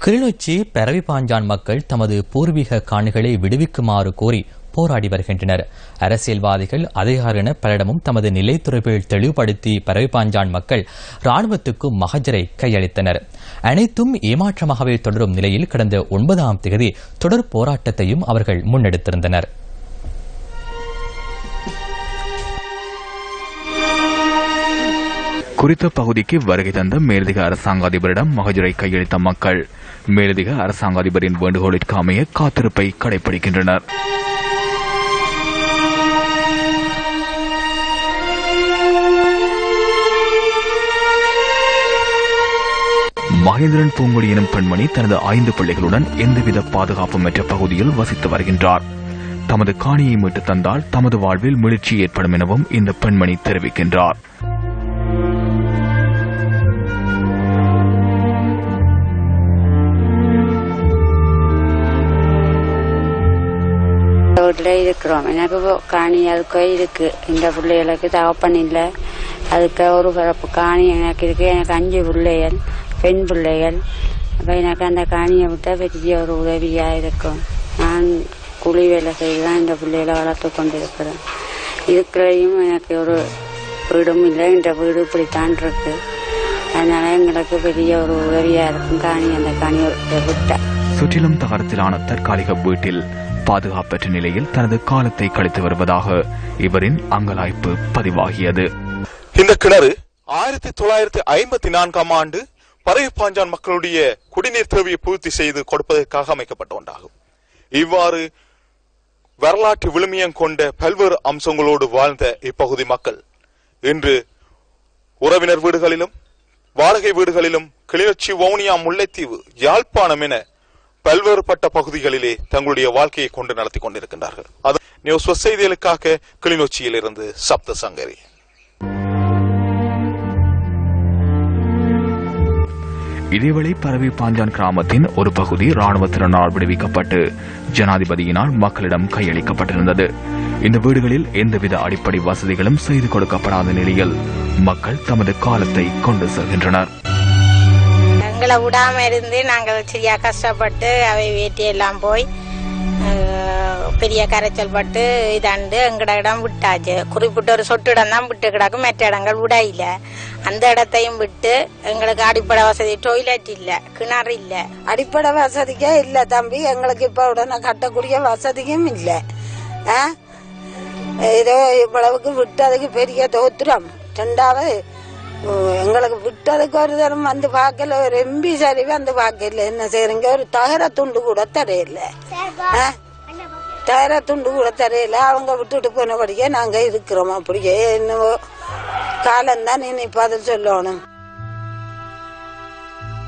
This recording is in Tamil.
கிளிநொச்சி பரவிப்பாஞ்சான் மக்கள் தமது பூர்வீக காணிகளை விடுவிக்குமாறு கோரி போராடி வருகின்றனர். அரசியல்வாதிகள் அதிகாரின பலரிடமும் தமது நிலை தொடர்பில் தெளிவுபடுத்தி பரவிப்பாஞ்சான் மக்கள் ராணுவத்துக்கும் மகஜரை கையளித்தனர். அனைத்தும் ஏமாற்றமாகவே தொடரும் நிலையில் கடந்த 9ஆம் தேதி தொடர் போராட்டத்தையும் அவர்கள் முன்னெடுத்திருந்தனர். குறித்த பகுதிக்கு வருகை தந்த மேலதிக அரசாங்க அதிபரிடம் மகஜரை கையளித்த மக்கள் மேலதிக அரசாங்க அதிபரின் வேண்டுகோளிற்கு அமைய காத்திருப்பை கடைபிடிக்கின்றனர். மகேந்திரன் பூங்குடி எனும் பெண்மணி தனது 5 பிள்ளைகளுடன் எந்தவித பாதுகாப்புமற்ற பகுதியில் வசித்து வருகின்றார். தமது காணியை மீட்டு தந்தால் தமது வாழ்வில் மீழ்ச்சி ஏற்படும் எனவும் இந்த பெண்மணி தெரிவிக்கின்றார். இருக்கிறோம். எனக்கு காணி அதுக்கு இருக்கு. இந்த பிள்ளைகளுக்கு தகப்பன் இல்லை. அதுக்கு ஒரு பிறப்பு காணி எனக்கு இருக்கு. எனக்கு 5 பிள்ளைகள், பெண் பிள்ளைகள். அப்ப எனக்கு அந்த காணியை விட்டா பெரிய ஒரு உதவியா இருக்கும். நான் கூலி வேலை செய்துதான் இந்த பிள்ளைகளை வளர்த்து கொண்டிருக்கிறேன். இதுக்குள்ளேயும் எனக்கு ஒரு வீடும் இல்லை. இந்த வீடு இப்படித்தான் இருக்கு. அதனால எங்களுக்கு பெரிய ஒரு உதவியா இருக்கும் காணி. அந்த காணியை விட்டா சுற்றிலும் தகரத்திலான தற்காலிக வீட்டில் பாதுகாப்பற்ற நிலையில் தனது காலத்தை கழித்து வருவதாக இவரின் அங்கலாய்ப்பு பதிவாகியது. இந்த கிணறு 1954ஆம் ஆண்டு பரவிப்பாஞ்சான் மக்களுடைய குடிநீர் தேவையை பூர்த்தி செய்து கொடுப்பதற்காக அமைக்கப்பட்ட ஒன்றாகும். இவ்வாறு வரலாற்று விழுமியம் கொண்ட பல்வேறு அம்சங்களோடு வாழ்ந்த இப்பகுதி மக்கள் இன்று உறவினர் வீடுகளிலும் வாடகை வீடுகளிலும் கிளிநொச்சி, வவுனியா, முல்லைத்தீவு, யாழ்ப்பாணம் என பல்வேறுபட்ட பகுதிகளிலே தங்களுடைய வாழ்க்கையை கொண்டு நடத்தி கொண்டிருக்கின்றார்கள். அது நியூஸ் செய்திகளுக்காக கிளிநொச்சியிலிருந்து சப்த சங்கரி. இதேவேளை பரவிப்பாஞ்சான் கிராமத்தின் ஒரு பகுதி ராணுவத்தினரால் விடுவிக்கப்பட்டு ஜனாதிபதியினால் மக்களிடம் கையளிக்கப்பட்டிருந்தது. இந்த வீடுகளில் எந்தவித அடிப்படை வசதிகளும் செய்து கொடுக்கப்படாத நிலையில் மக்கள் தமது காலத்தை கொண்டு செல்கின்றனர். எங்களை விடாம இருந்து நாங்கள் சரியா கஷ்டப்பட்டு அவை வேட்டியெல்லாம் போய் பெரிய கரைச்சல் பட்டு இதாண்டு எங்கட இடம் விட்டாச்சு. குறிப்பிட்ட ஒரு சொட்டு இடம் தான் விட்டு கிடக்கும். மற்ற இடங்கள் விட இல்ல. அந்த இடத்தையும் விட்டு எங்களுக்கு அடிப்படை வசதி, டொய்லெட் இல்ல, கிணறு இல்ல, அடிப்படை வசதிக்கே இல்ல தம்பி. எங்களுக்கு இப்ப உடனே கட்டக்கூடிய வசதியும் இல்ல. ஏதோ இவ்வளவுக்கு விட்டதுக்கு பெரிய தோத்திரம். 2வது எங்களுக்கு விட்டதுக்கு ஒரு தரம் வந்து பார்க்கல. ஒரு எம்பி சரி வந்து பார்க்கல. என்ன செய்யறீங்க? ஒரு தகர துண்டு கூட தரையில, தகர துண்டு கூட தரையில. அவங்க விட்டுட்டு போனபடியே நாங்க இருக்கிறோம். அப்படியே இன்னும் காலம்தான் நீ பதில் சொல்லணும்.